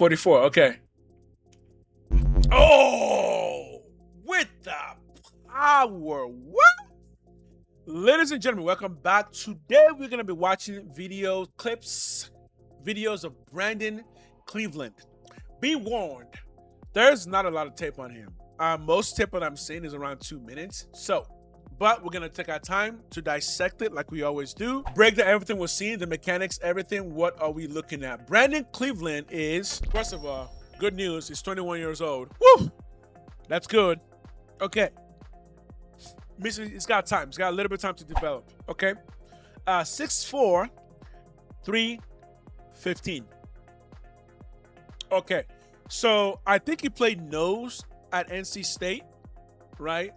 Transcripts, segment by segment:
44. Okay. Oh, with the power. What? Ladies and gentlemen, welcome back. Today we're going to be watching videos of Brandon Cleveland. Be warned, there's not a lot of tape on him. Most tape that I'm seeing is around 2 minutes. But we're going to take our time to dissect it like we always do. Break down everything we're seeing, the mechanics, everything. What are we looking at? Brandon Cleveland is, first of all, good news. He's 21 years old. Woo! That's good. Okay. He's got time. He's got a little bit of time to develop. Okay. 6'4", 315. Okay. So I think he played nose at NC State, right?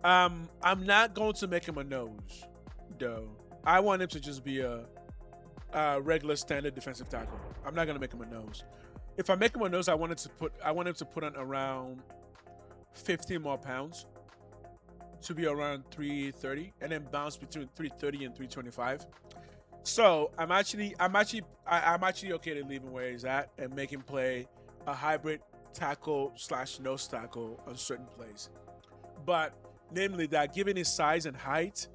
I'm not going to make him a nose, though. I want him to just be a regular standard defensive tackle. I'm not gonna make him a nose. If I make him a nose, I want him to put on around 15 more pounds to be around 330, and then bounce between 330 and 325. So I'm actually okay to leave him where he's at and make him play a hybrid tackle / nose tackle on certain plays. But namely that, given his size and height,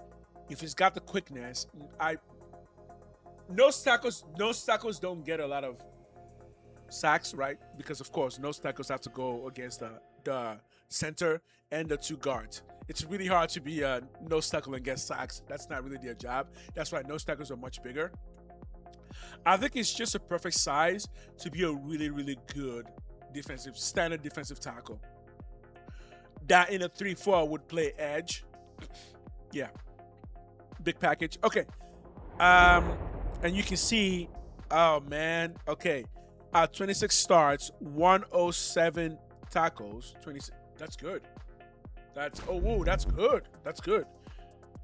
if he's got the quickness, nose tackles don't get a lot of sacks, right? Because of course, nose tackles have to go against the center and the two guards. It's really hard to be a nose tackle and get sacks. That's not really their job. That's why nose tackles are much bigger. I think it's just a perfect size to be a really, really good standard defensive tackle. That in a 3-4 would play edge. Yeah. Big package. Okay. And you can see, oh man. Okay. 26 starts, 107 tackles. 26. That's good. That's good. That's good.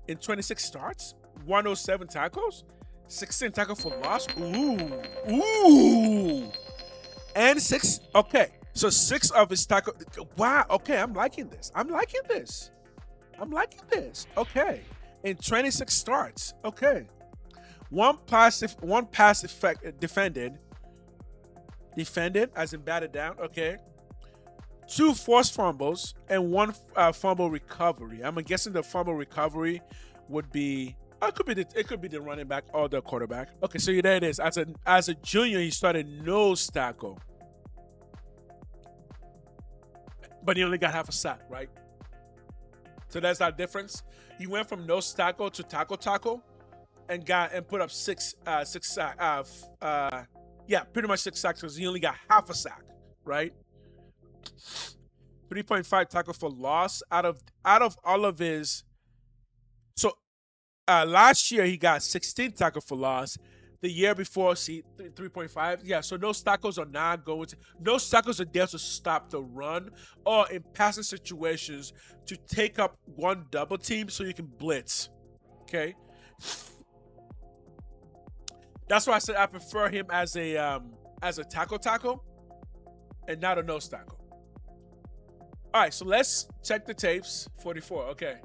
In 26 starts, 107 tackles, 16 tackles for loss. Ooh. And 6. Okay. So 6 of his tackle. Wow. Okay, I'm liking this. Okay. In 26 starts. Okay. One pass defended as in batted down. Okay. 2 forced fumbles and 1 fumble recovery. I'm guessing the fumble recovery would be. It could be the running back or the quarterback. Okay, so there it is. As a junior, he started nose tackle. But he only got half a sack, right? So that's that difference. He went from nose tackle to tackle, and put up 6 sacks. Pretty much 6 sacks because he only got half a sack, right? 3.5 tackle for loss out of all of his. So last year he got 16 tackle for loss. The year before, 3.5. Yeah, so those tackles are not going to. Those tackles are there to stop the run or in passing situations to take up one double team so you can blitz. Okay. That's why I said I prefer him as a tackle and not a nose tackle. All right, so let's check the tapes. 44. Okay.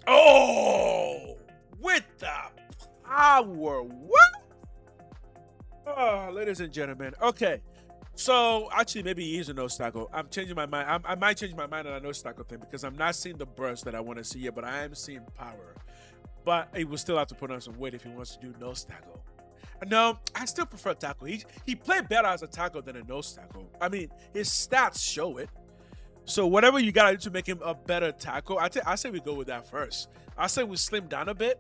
Oh, with the power. What? Oh, ladies and gentlemen. Okay. So actually, maybe he is a nose tackle. I'm changing my mind. I might change my mind on a nose tackle thing because I'm not seeing the burst that I want to see here, but I am seeing power. But he will still have to put on some weight if he wants to do nose tackle. No, I still prefer tackle. He played better as a tackle than a nose tackle. I mean, his stats show it. So whatever you gotta do to make him a better tackle, I say we go with that first. I say we slim down a bit.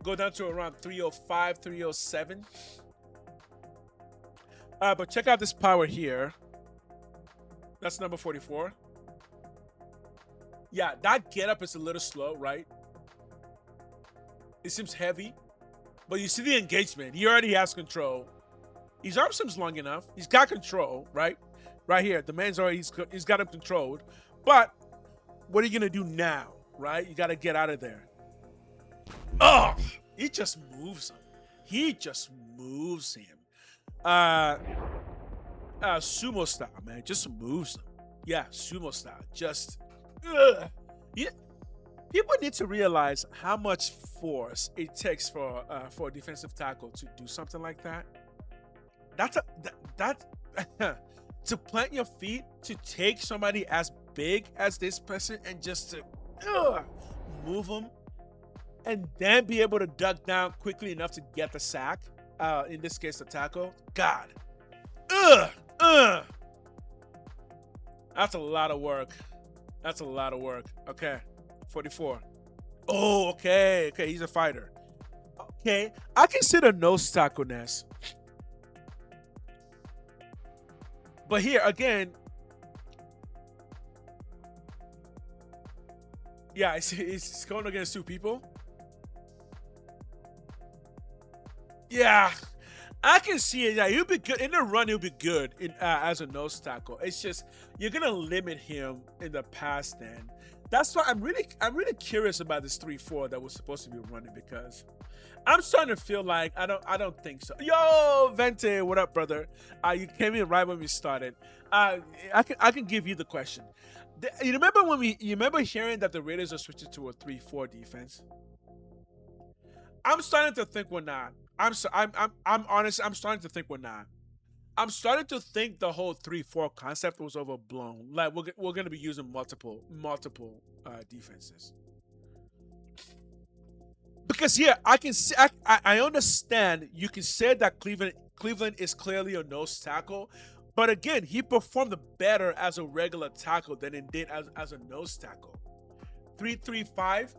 Go down to around 305, 307. But check out this power here. That's number 44. Yeah, that get up is a little slow, right? It seems heavy. But you see the engagement. He already has control. His arm seems long enough. He's got control, right? Right here. The man's already, he's got him controlled. But what are you going to do now, right? You got to get out of there. Oh, he just moves him. Sumo style, man. Just moves him. Yeah, sumo style. Just, yeah. People need to realize how much force it takes for a defensive tackle to do something like that. That's a that to plant your feet to take somebody as big as this person and just to move them and then be able to duck down quickly enough to get the sack. In this case, the tackle. God, ugh, ugh. That's a lot of work. That's a lot of work. Okay, 44. Oh, okay, okay. He's a fighter. Okay, I consider nose tackle Ness. But here again, yeah, it's going against two people. Yeah, I can see it. Yeah, he'll be good in the run. He'll be good in as a nose tackle. It's just you're gonna limit him in the pass. Then that's why I'm really curious about this 3-4 that was supposed to be running because I'm starting to feel like I don't think so. Yo, Vente, what up, brother? You came in right when we started. I can give you the question. You remember you remember hearing that the Raiders are switching to a 3-4 defense? I'm starting to think we're not. I'm honest. I'm starting to think we're not. I'm starting to think the whole 3-4 concept was overblown. Like we're gonna be using multiple defenses. Because yeah, I can see. I understand. You can say that Cleveland is clearly a nose tackle, but again, he performed better as a regular tackle than it did as a nose tackle. 3-3-5.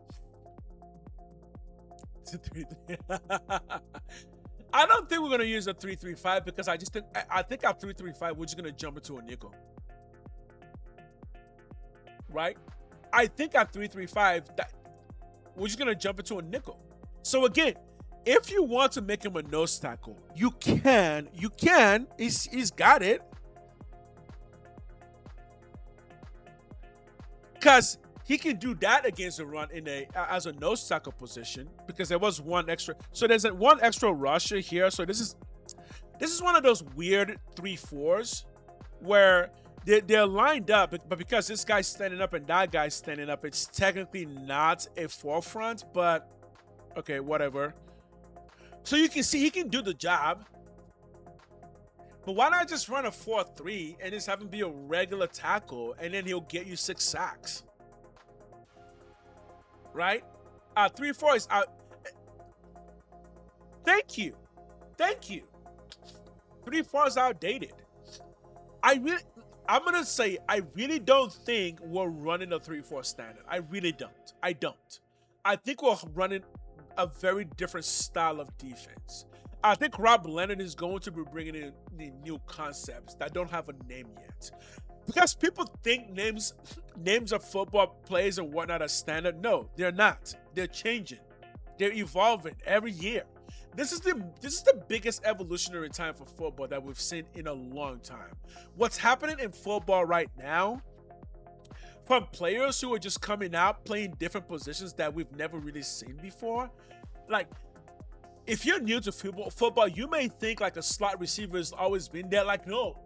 I don't think we're gonna use a 3-3-5 because I think our 3-3-5 we're just gonna jump into a nickel, right? I think our 3-3-5 that we're just gonna jump into a nickel. So again, if you want to make him a nose tackle, you can. He's got it. Because he can do that against the run as a nose tackle position because there was one extra. So there's one extra rusher here. So this is one of those weird 3-4s where they're lined up, but because this guy's standing up and that guy's standing up, it's technically not a forefront. But okay, whatever. So you can see he can do the job. But why not just run a 4-3 and just have him be a regular tackle and then he'll get you 6 sacks? Right? 3-4 is out. Thank you. 3-4 is outdated. I'm gonna say I really don't think we're running a 3-4 standard. I really don't. I think we're running a very different style of defense. I think Rob Leonard is going to be bringing in the new concepts that don't have a name yet. Because people think names of football plays and whatnot are standard. No, they're not. They're changing. They're evolving every year. This is the biggest evolutionary time for football that we've seen in a long time. What's happening in football right now, from players who are just coming out playing different positions that we've never really seen before, like. If you're new to football, you may think like a slot receiver has always been there. Like, no.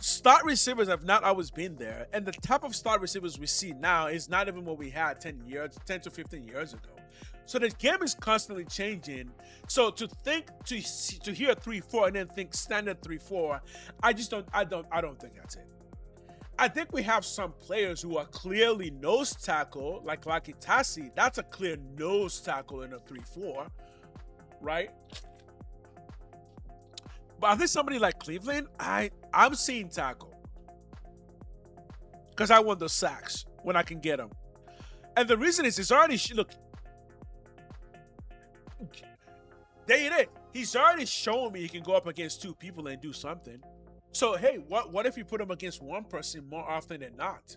Slot receivers have not always been there. And the type of slot receivers we see now is not even what we had 10 to 15 years ago. So the game is constantly changing. So to hear 3-4 and then think standard 3-4, I don't think that's it. I think we have some players who are clearly nose tackle, like Lakitasi. That's a clear nose tackle in a 3-4. Right? But I think somebody like Cleveland, I'm seeing tackle. Because I want the sacks when I can get them. And the reason is he's already, look. There it is. He's already shown me he can go up against two people and do something. So, hey, what if you put him against one person more often than not?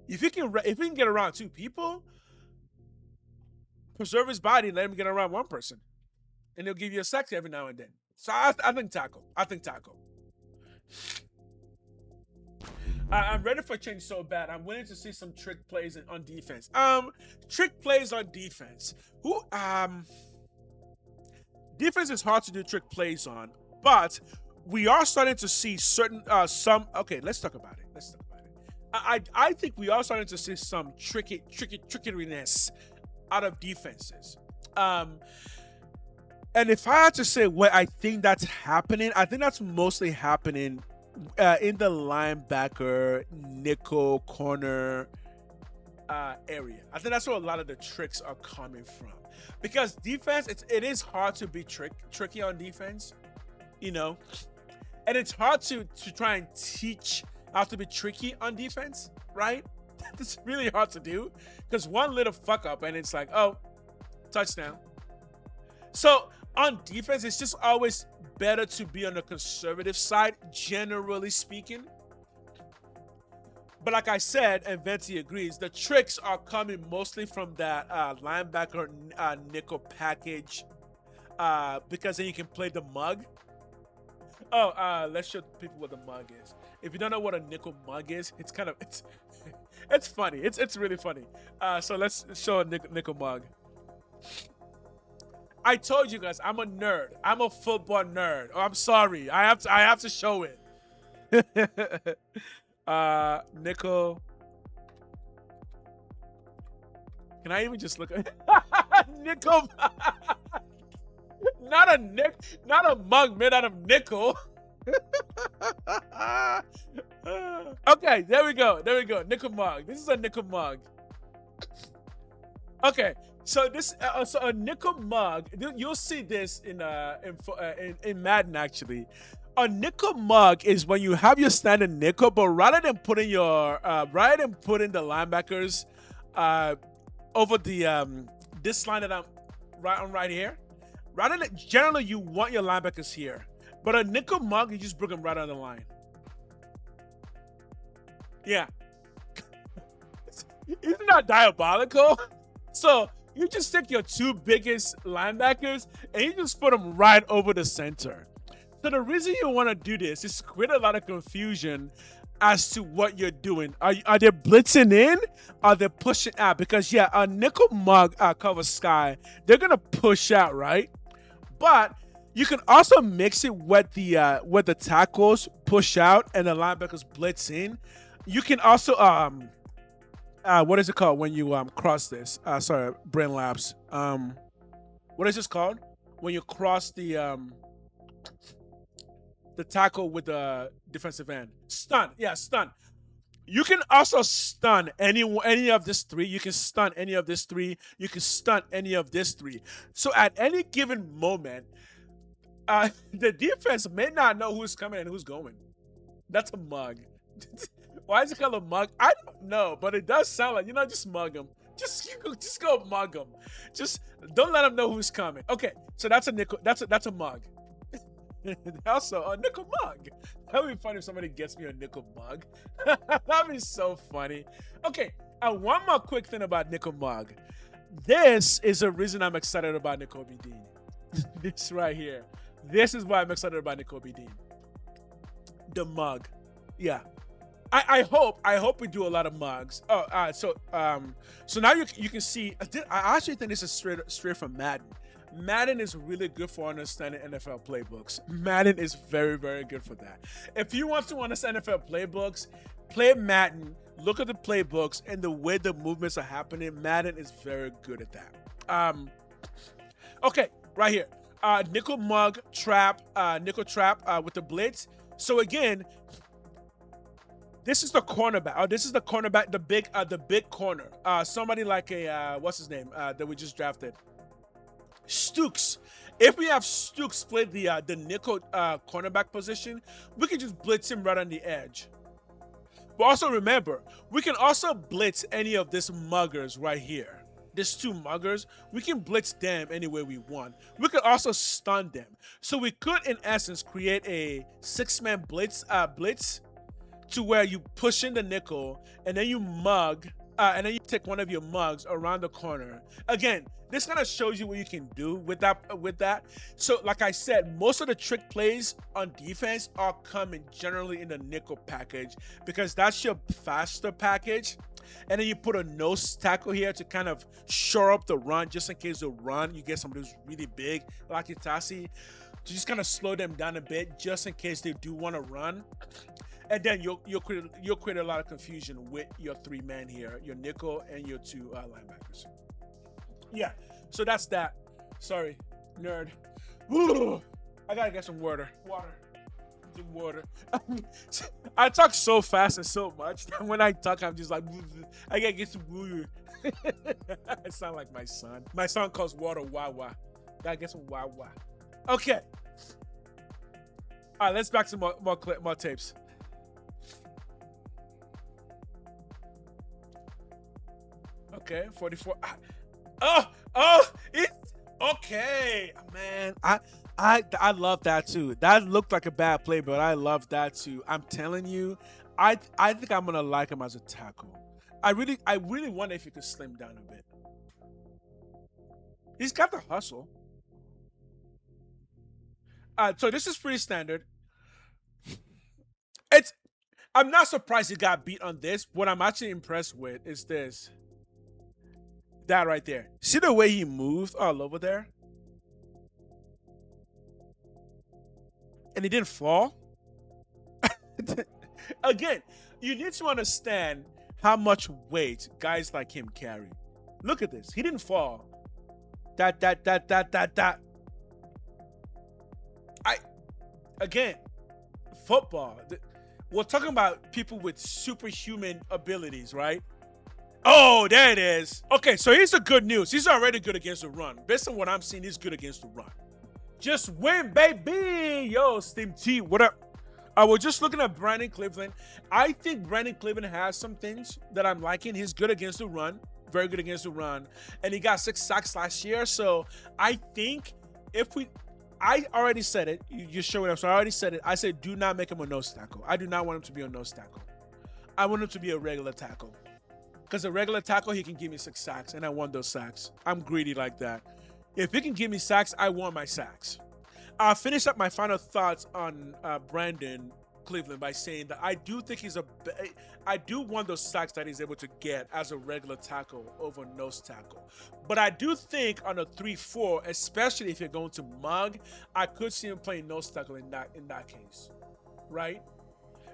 If he can get around two people, preserve his body and let him get around one person. And he'll give you a sack every now and then. So I think tackle. I'm ready for change so bad. I'm willing to see some trick plays on defense. Trick plays on defense. Defense is hard to do trick plays on, but we are starting to see certain Okay, let's talk about it. I think we are starting to see some trickiness out of defenses. And if I had to say what I think that's happening, I think that's mostly happening in the linebacker, nickel, corner area. I think that's where a lot of the tricks are coming from. Because defense, it is hard to be tricky on defense, you know, and it's hard to try and teach how to be tricky on defense, right? It's really hard to do because one little fuck up and it's like, oh, touchdown. So on defense, it's just always better to be on the conservative side, generally speaking. But like I said, and Venti agrees, the tricks are coming mostly from that linebacker nickel package because then you can play the mug. Oh, let's show people what the mug is. If you don't know what a nickel mug is, it's kind of it's funny. It's really funny. So let's show a nickel mug. I told you guys, I'm a nerd. I'm a football nerd. Oh, I'm sorry. I have to show it. Nickel. Can I even just look at nickel? Not a mug made out of nickel. Okay, there we go. Nickel mug. This is a nickel mug. Okay, so this so a nickel mug. You'll see this in Madden actually. A nickel mug is when you have your standard nickel, but rather than putting the linebackers over the this line that I'm right here. Rather than generally you want your linebackers here, but a nickel mug you just bring them right on the line. Yeah, isn't that diabolical? So you just take your two biggest linebackers and you just put them right over the center. So the reason you want to do this is to create a lot of confusion as to what you're doing. Are they blitzing in? Are they pushing out? Because yeah, a nickel mug covers sky. They're gonna push out, right? But you can also mix it with the tackles push out and the linebackers blitz in. You can also what is it called when you cross this? Sorry, brain lapse. What is this called? When you cross the tackle with the defensive end. Stun. Yeah, stun. You can also stun any of this three. You can stun any of this three. You can stun any of this three. So at any given moment, the defense may not know who's coming and who's going. That's a mug. Why is it called a mug? I don't know, but it does sound like, just mug them. Just go mug them. Just don't let them know who's coming. Okay, so that's a nickel. That's a mug. Also, a nickel mug. That would be funny if somebody gets me a nickel mug. That'd be so funny. Okay, one more quick thing about nickel mug. This is the reason I'm excited about Nakobe Dean. This right here. This is why I'm excited about Nakobe Dean. The mug. Yeah. I hope we do a lot of mugs. Oh, so now you can see. I actually think this is straight from Madden. Madden is really good for understanding NFL playbooks. Madden is very, very good for that. If you want to understand NFL playbooks, play Madden, look at the playbooks and the way the movements are happening. Madden is very good at that. Okay, right here. Nickel mug trap, nickel trap with the blitz. So again, this is the cornerback. This is the cornerback, the big corner. Somebody like what's his name that we just drafted. Stooks. If we have Stooks play the nickel cornerback position, we can just blitz him right on the edge. But also remember, we can also blitz any of these muggers right here. These two muggers, we can blitz them any way we want. We could also stun them. So we could, in essence, create a 6-man blitz to where you push in the nickel and then you mug. And then you take one of your mugs around the corner. Again, this kind of shows you what you can do with that. So, like I said, most of the trick plays on defense are coming generally in the nickel package because that's your faster package. And then you put a nose tackle here to kind of shore up the run, just in case the run you get somebody who's really big like Itasi, to just kind of slow them down a bit, just in case they do want to run. And then you'll create a lot of confusion with your 3-man here, your nickel and your 2 linebackers. Yeah, so that's that. Sorry, nerd. I gotta get some water. Some water. I talk so fast and so much that when I talk, I'm just like, I gotta get some water. I sound like my son. My son calls water Wawa. Gotta get some Wawa. Okay. All right, let's back to more tapes. Okay, 44. It's okay, man. I love that too. That looked like a bad play, but I love that too. I'm telling you, I think I'm gonna like him as a tackle. I really wonder if he could slim down a bit. He's got the hustle. So this is pretty standard. It's I'm not surprised he got beat on this. What I'm actually impressed with is this. That right there. See the way he moved all over there? And he didn't fall? Again, you need to understand how much weight guys like him carry. Look at this. He didn't fall. That. I again, football. We're talking about people with superhuman abilities, right? Oh, there it is. Okay, so here's the good news. He's already good against the run. Based on what I'm seeing, he's good against the run. Just win, baby. Yo, Steam T, what up? I was just looking at Brandon Cleveland. I think Brandon Cleveland has some things that I'm liking. He's good against the run, very good against the run, and he got 6 sacks last year. So I think I already said it. You show it up. So I already said it. I said do not make him a nose tackle. I do not want him to be a nose tackle. I want him to be a regular tackle. Because a regular tackle, he can give me 6 sacks, and I want those sacks. I'm greedy like that. If he can give me sacks, I want my sacks. I'll finish up my final thoughts on Brandon Cleveland by saying that I do think I do want those sacks that he's able to get as a regular tackle over nose tackle. But I do think on a 3-4, especially if you're going to mug, I could see him playing nose tackle in that case, right?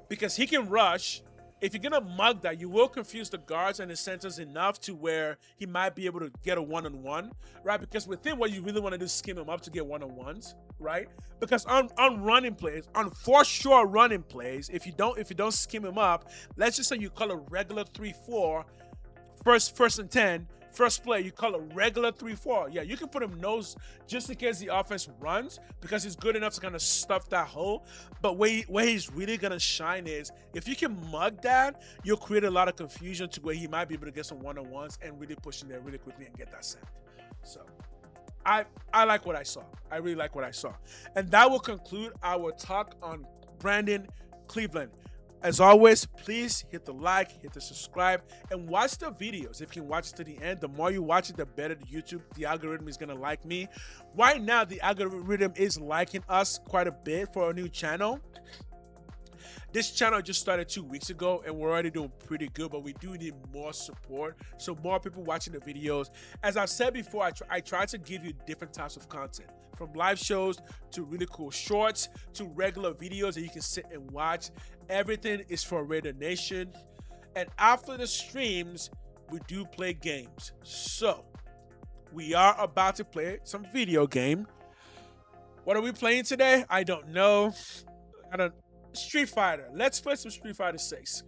Because he can rush. If you're gonna mug that, you will confuse the guards and the centers enough to where he might be able to get a one-on-one, right? Because with him, what you really want to do is skim him up to get one-on-ones, right? Because on running plays, on for sure running plays, if you don't skim him up, let's just say you call a regular 3-4, first and 10. First play, you call a regular 3-4. Yeah, you can put him nose just in case the offense runs because he's good enough to kind of stuff that hole. But where he's really going to shine is if you can mug that, you'll create a lot of confusion to where he might be able to get some one-on-ones and really push in there really quickly and get that sack. So I like what I saw. I really like what I saw. And that will conclude our talk on Brandon Cleveland. As always, please hit the like, hit the subscribe, and watch the videos. If you can watch it to the end, the more you watch it, the better the algorithm is going to like me. Right now, the algorithm is liking us quite a bit for our new channel. This channel just started 2 weeks ago, and we're already doing pretty good, but we do need more support, so more people watching the videos. As I've said before, I try to give you different types of content, from live shows to really cool shorts to regular videos that you can sit and watch. Everything is for Raider Nation. And after the streams, we do play games. So, we are about to play some video game. What are we playing today? I don't know. Street Fighter. Let's play some Street Fighter 6.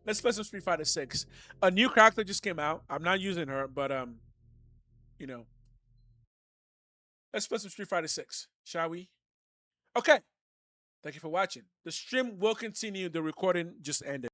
Let's play some Street Fighter 6. A new character just came out. I'm not using her, but you know. Let's play some Street Fighter 6, shall we? Okay. Thank you for watching. The stream will continue. The recording just ended.